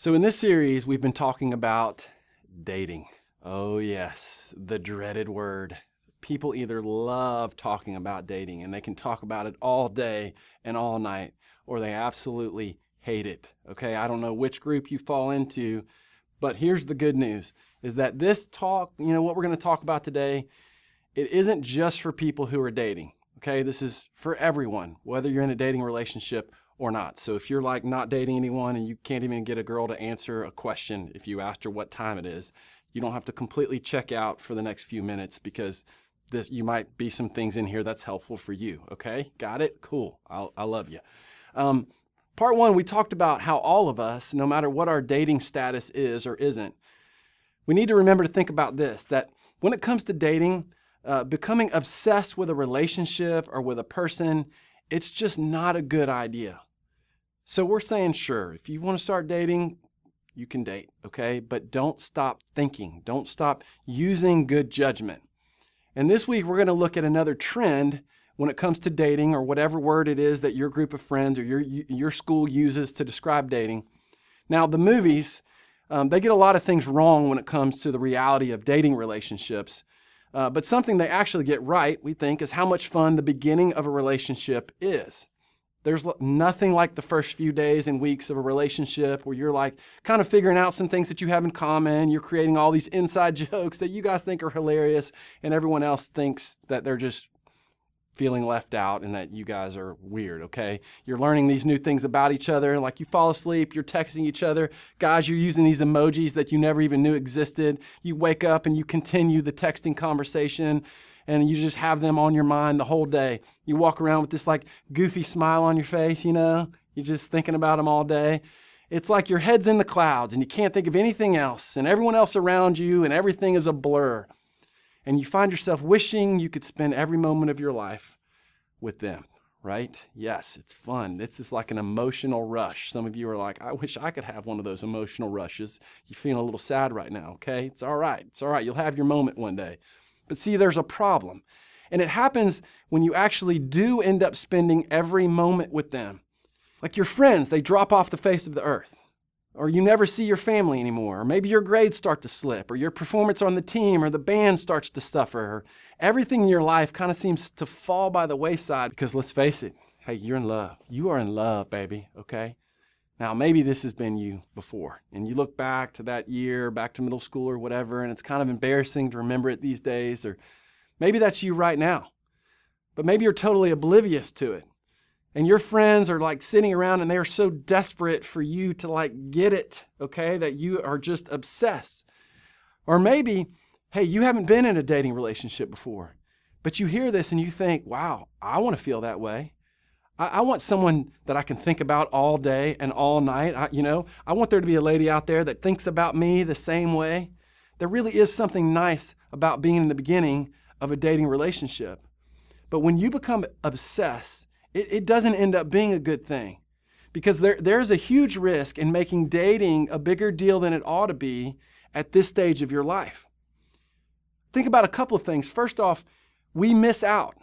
So in this series, we've been talking about dating. Oh yes, the dreaded word. People either love talking about dating and they can talk about it all day and all night, or they absolutely hate it. Okay, I don't know which group you fall into, but here's the good news, is that this talk, what we're gonna talk about today, it isn't just for people who are dating. Okay, this is for everyone, whether you're in a dating relationship or not. So if you're like not dating anyone and you can't even get a girl to answer a question if you asked her what time it is, you don't have to completely check out for the next few minutes, because you might be some things in here that's helpful for you. Okay, got it? Cool. I love you. Part one, we talked about how all of us, no matter what our dating status is or isn't, we need to remember to think about this, that when it comes to dating, becoming obsessed with a relationship or with a person, it's just not a good idea. So we're saying, sure, if you want to start dating, you can date, okay? But don't stop thinking. Don't stop using good judgment. And this week, we're going to look at another trend when it comes to dating, or whatever word it is that your group of friends or your school uses to describe dating. Now, the movies, they get a lot of things wrong when it comes to the reality of dating relationships. But something they actually get right, we think, is how much fun the beginning of a relationship is. There's nothing like the first few days and weeks of a relationship where you're like kind of figuring out some things that you have in common. You're creating all these inside jokes that you guys think are hilarious, and everyone else thinks that they're just feeling left out and that you guys are weird, okay? You're learning these new things about each other. Like you fall asleep, you're texting each other. Guys, you're using these emojis that you never even knew existed. You wake up and you continue the texting conversation, and you just have them on your mind the whole day. You walk around with this like goofy smile on your face, You're just thinking about them all day. It's like your head's in the clouds and you can't think of anything else, and everyone else around you and everything is a blur. And you find yourself wishing you could spend every moment of your life with them, right? Yes, it's fun. This is like an emotional rush. Some of you are like, I wish I could have one of those emotional rushes. You're feeling a little sad right now, okay? It's all right. It's all right. You'll have your moment one day. But see, there's a problem. And it happens when you actually do end up spending every moment with them. Like your friends, they drop off the face of the earth. Or you never see your family anymore. Or maybe your grades start to slip. Or your performance on the team or the band starts to suffer. Or everything in your life kind of seems to fall by the wayside. Because let's face it, hey, you're in love. You are in love, baby, okay? Now, maybe this has been you before, and you look back to that year, back to middle school or whatever, and it's kind of embarrassing to remember it these days, or maybe that's you right now, but maybe you're totally oblivious to it, and your friends are like sitting around and they are so desperate for you to like get it, okay, that you are just obsessed. Or maybe, hey, you haven't been in a dating relationship before, but you hear this and you think, wow, I want to feel that way. I want someone that I can think about all day and all night. I want there to be a lady out there that thinks about me the same way. There really is something nice about being in the beginning of a dating relationship. But when you become obsessed, it doesn't end up being a good thing, because there's a huge risk in making dating a bigger deal than it ought to be at this stage of your life. Think about a couple of things. First off, we miss out.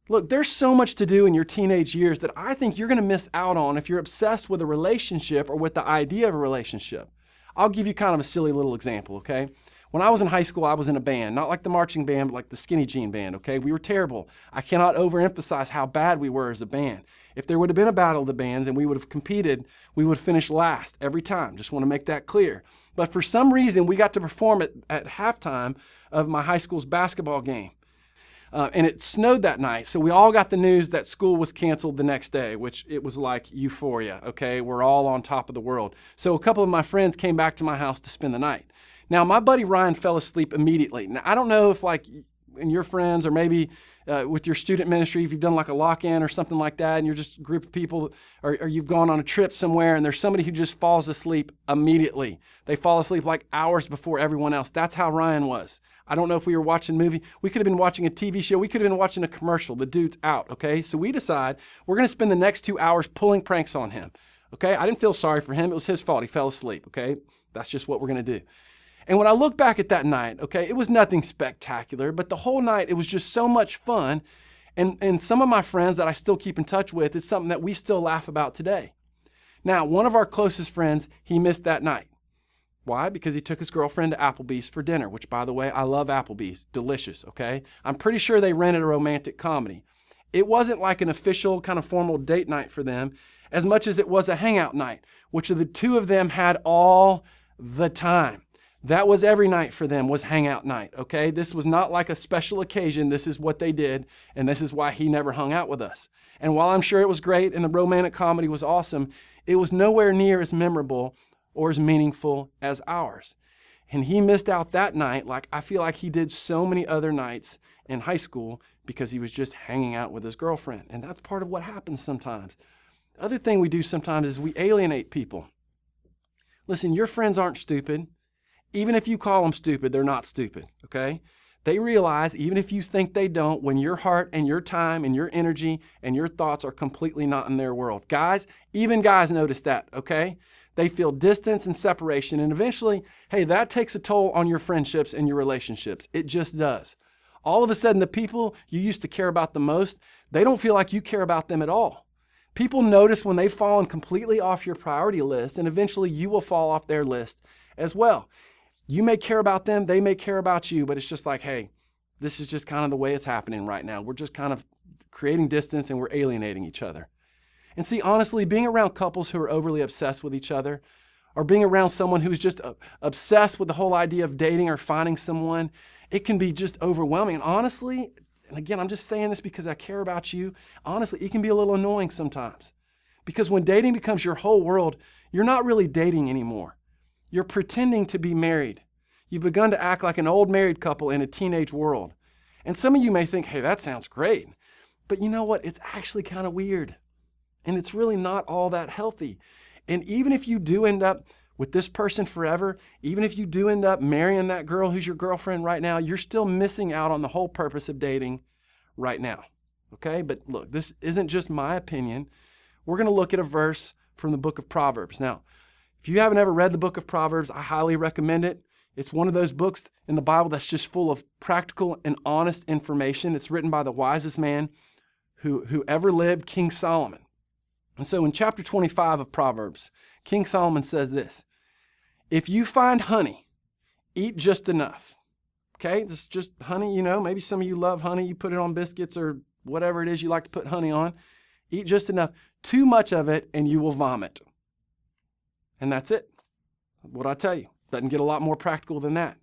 Look, there's so much to do in your teenage years that I think you're going to miss out on if you're obsessed with a relationship or with the idea of a relationship. I'll give you kind of a silly little example, okay? When I was in high school, I was in a band, not like the marching band, but like the Skinny Jean band, okay? We were terrible. I cannot overemphasize how bad we were as a band. If there would have been a battle of the bands and we would have competed, we would have finished last every time. Just want to make that clear. But for some reason, we got to perform at halftime of my high school's basketball game. And it snowed that night, so we all got the news that school was canceled the next day, which it was like euphoria, okay? We're all on top of the world. So a couple of my friends came back to my house to spend the night. Now, my buddy Ryan fell asleep immediately. Now, I don't know if like in your friends or maybe with your student ministry, if you've done like a lock-in or something like that, and you're just a group of people, or you've gone on a trip somewhere and there's somebody who just falls asleep immediately. They fall asleep like hours before everyone else. That's how Ryan was. I don't know if we were watching a movie. We could have been watching a TV show. We could have been watching a commercial. The dude's out, okay? So we decide we're going to spend the next 2 hours pulling pranks on him, okay? I didn't feel sorry for him. It was his fault. He fell asleep, okay? That's just what we're going to do. And when I look back at that night, okay, it was nothing spectacular, but the whole night, it was just so much fun. And some of my friends that I still keep in touch with, it's something that we still laugh about today. Now, one of our closest friends, he missed that night. Why? Because he took his girlfriend to Applebee's for dinner, which, by the way, I love Applebee's. Delicious, okay? I'm pretty sure they rented a romantic comedy. It wasn't like an official kind of formal date night for them as much as it was a hangout night, which the two of them had all the time. That was every night for them, was hangout night, okay? This was not like a special occasion. This is what they did, and this is why he never hung out with us. And while I'm sure it was great and the romantic comedy was awesome, it was nowhere near as memorable or as meaningful as ours. And he missed out that night like I feel like he did so many other nights in high school because he was just hanging out with his girlfriend. And that's part of what happens sometimes. The other thing we do sometimes is we alienate people. Listen, your friends aren't stupid. Even if you call them stupid, they're not stupid, okay? They realize, even if you think they don't, when your heart and your time and your energy and your thoughts are completely not in their world. Guys, even guys notice that, okay? They feel distance and separation, and eventually, hey, that takes a toll on your friendships and your relationships. It just does. All of a sudden, the people you used to care about the most, they don't feel like you care about them at all. People notice when they've fallen completely off your priority list, and eventually you will fall off their list as well. You may care about them, they may care about you, but it's just like, hey, this is just kind of the way it's happening right now. We're just kind of creating distance and we're alienating each other. And see, honestly, being around couples who are overly obsessed with each other, or being around someone who's just obsessed with the whole idea of dating or finding someone, it can be just overwhelming. And honestly, and again, I'm just saying this because I care about you, honestly, it can be a little annoying sometimes. Because when dating becomes your whole world, you're not really dating anymore. You're pretending to be married. You've begun to act like an old married couple in a teenage world. And some of you may think, hey, that sounds great. But you know what? It's actually kind of weird. And it's really not all that healthy. And even if you do end up with this person forever, even if you do end up marrying that girl who's your girlfriend right now, you're still missing out on the whole purpose of dating right now. Okay? But look, this isn't just my opinion. We're going to look at a verse from the book of Proverbs. Now, if you haven't ever read the book of Proverbs, I highly recommend it. It's one of those books in the Bible that's just full of practical and honest information. It's written by the wisest man who ever lived, King Solomon. And so in chapter 25 of Proverbs, King Solomon says this: if you find honey, eat just enough. Okay, this is just honey, maybe some of you love honey. You put it on biscuits or whatever it is you like to put honey on. Eat just enough. Too much of it and you will vomit. And that's it. What I tell you. Doesn't get a lot more practical than that.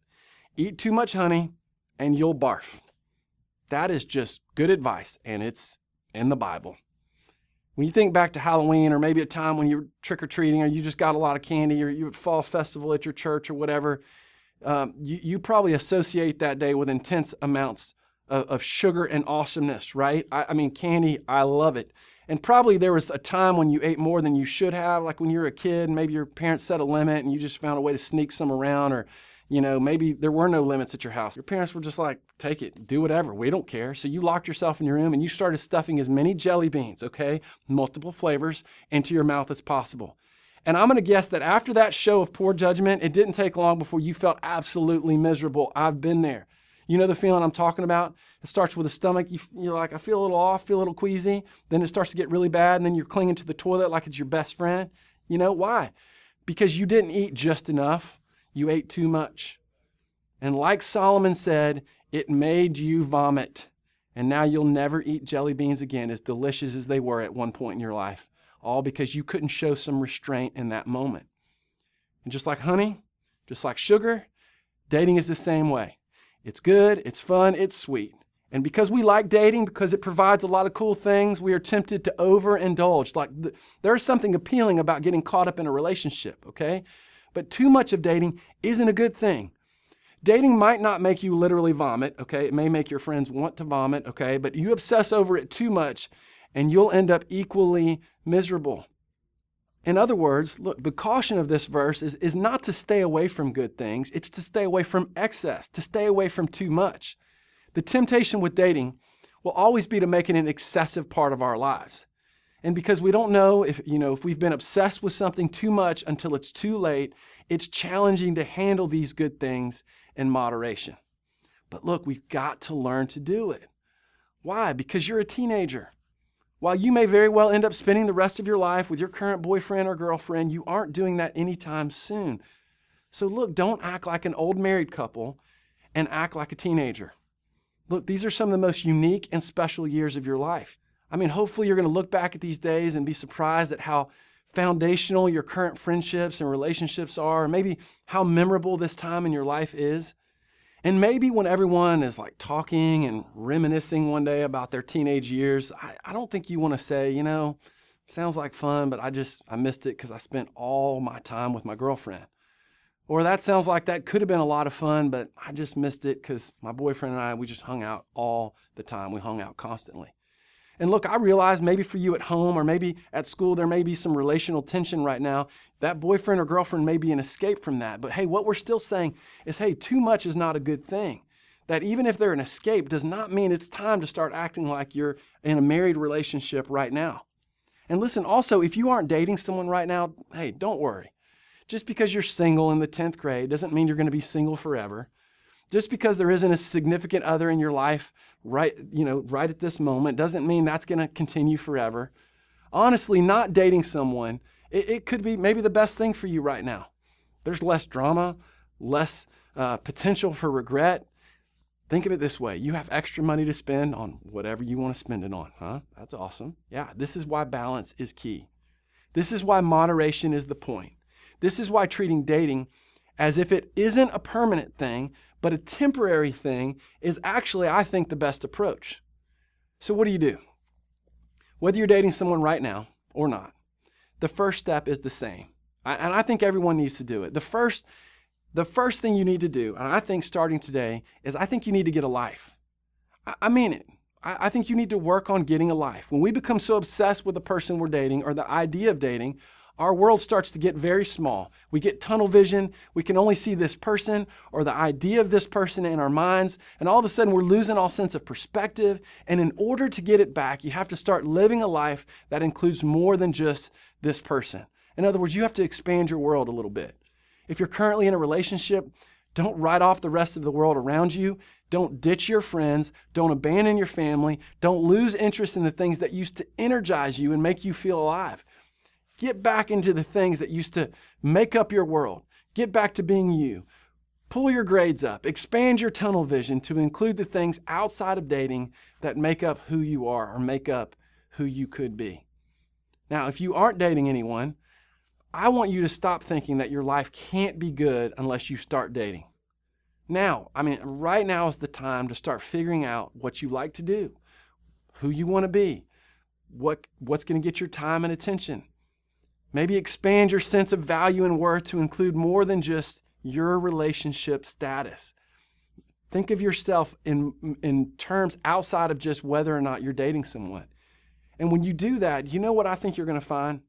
Eat too much honey and you'll barf. That is just good advice, and it's in the Bible. When you think back to Halloween, or maybe a time when you're trick-or-treating, or you just got a lot of candy, or you at fall festival at your church or whatever, you probably associate that day with intense amounts of sugar and awesomeness, right? I mean, candy, I love it. And probably there was a time when you ate more than you should have, like when you were a kid, maybe your parents set a limit and you just found a way to sneak some around, or, maybe there were no limits at your house. Your parents were just like, take it, do whatever, we don't care. So you locked yourself in your room and you started stuffing as many jelly beans, okay, multiple flavors, into your mouth as possible. And I'm going to guess that after that show of poor judgment, it didn't take long before you felt absolutely miserable. I've been there. You know the feeling I'm talking about? It starts with the stomach. You're like, I feel a little off, feel a little queasy. Then it starts to get really bad, and then you're clinging to the toilet like it's your best friend. Why? Because you didn't eat just enough. You ate too much. And like Solomon said, it made you vomit. And now you'll never eat jelly beans again, as delicious as they were at one point in your life. All because you couldn't show some restraint in that moment. And just like honey, just like sugar, dating is the same way. It's good, it's fun, it's sweet. And because we like dating, because it provides a lot of cool things, we are tempted to overindulge. Like there's something appealing about getting caught up in a relationship, okay? But too much of dating isn't a good thing. Dating might not make you literally vomit, okay? It may make your friends want to vomit, okay? But you obsess over it too much and you'll end up equally miserable. In other words, look, the caution of this verse is not to stay away from good things. It's to stay away from excess, to stay away from too much. The temptation with dating will always be to make it an excessive part of our lives. And because we don't know if we've been obsessed with something too much until it's too late, it's challenging to handle these good things in moderation. But look, we've got to learn to do it. Why? Because you're a teenager. While you may very well end up spending the rest of your life with your current boyfriend or girlfriend, you aren't doing that anytime soon. So look, don't act like an old married couple and act like a teenager. Look, these are some of the most unique and special years of your life. I mean, hopefully you're going to look back at these days and be surprised at how foundational your current friendships and relationships are, or maybe how memorable this time in your life is. And maybe when everyone is like talking and reminiscing one day about their teenage years, I don't think you want to say, sounds like fun, but I missed it because I spent all my time with my girlfriend. Or that sounds like that could have been a lot of fun, but I just missed it because my boyfriend and I, we just hung out all the time. We hung out constantly. And look, I realize maybe for you at home or maybe at school, there may be some relational tension right now. That boyfriend or girlfriend may be an escape from that. But hey, what we're still saying is, hey, too much is not a good thing. That even if they're an escape does not mean it's time to start acting like you're in a married relationship right now. And listen, also, if you aren't dating someone right now, hey, don't worry. Just because you're single in the 10th grade doesn't mean you're going to be single forever. Just because there isn't a significant other in your life right at this moment doesn't mean that's going to continue forever. Honestly, not dating someone, it could be maybe the best thing for you right now. There's less drama, less potential for regret. Think of it this way. You have extra money to spend on whatever you want to spend it on, huh? That's awesome. Yeah, this is why balance is key. This is why moderation is the point. This is why treating dating as if it isn't a permanent thing, but a temporary thing is actually, I think, the best approach. So what do you do? Whether you're dating someone right now or not, the first step is the same. And I think everyone needs to do it. The first thing you need to do, and I think starting today, is I think you need to get a life. I mean it. I think you need to work on getting a life. When we become so obsessed with the person we're dating or the idea of dating, our world starts to get very small. We get tunnel vision. We can only see this person or the idea of this person in our minds. And all of a sudden, we're losing all sense of perspective. And in order to get it back, you have to start living a life that includes more than just this person. In other words, you have to expand your world a little bit. If you're currently in a relationship, don't write off the rest of the world around you. Don't ditch your friends. Don't abandon your family. Don't lose interest in the things that used to energize you and make you feel alive. Get back into the things that used to make up your world. Get back to being you. Pull your grades up. Expand your tunnel vision to include the things outside of dating that make up who you are or make up who you could be. Now, if you aren't dating anyone, I want you to stop thinking that your life can't be good unless you start dating. Right now is the time to start figuring out what you like to do, who you want to be, what's going to get your time and attention. Maybe expand your sense of value and worth to include more than just your relationship status. Think of yourself in terms outside of just whether or not you're dating someone. And when you do that, you know what I think you're going to find?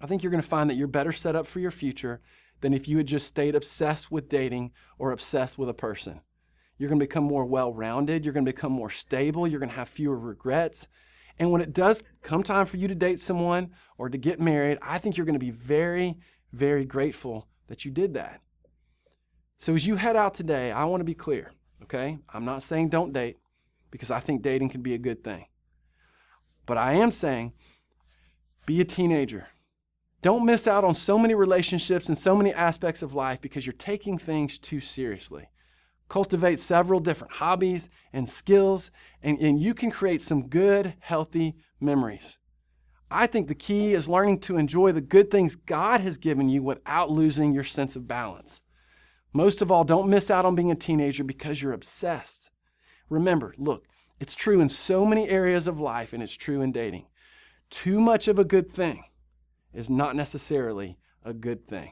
I think you're going to find that you're better set up for your future than if you had just stayed obsessed with dating or obsessed with a person. You're going to become more well-rounded. You're going to become more stable. You're going to have fewer regrets. And when it does come time for you to date someone or to get married, I think you're going to be very, very grateful that you did that. So as you head out today, I want to be clear, okay? I'm not saying don't date because I think dating can be a good thing. But I am saying be a teenager. Don't miss out on so many relationships and so many aspects of life because you're taking things too seriously. Cultivate several different hobbies and skills, and you can create some good, healthy memories. I think the key is learning to enjoy the good things God has given you without losing your sense of balance. Most of all, don't miss out on being a teenager because you're obsessed. Remember, look, it's true in so many areas of life, and it's true in dating. Too much of a good thing is not necessarily a good thing.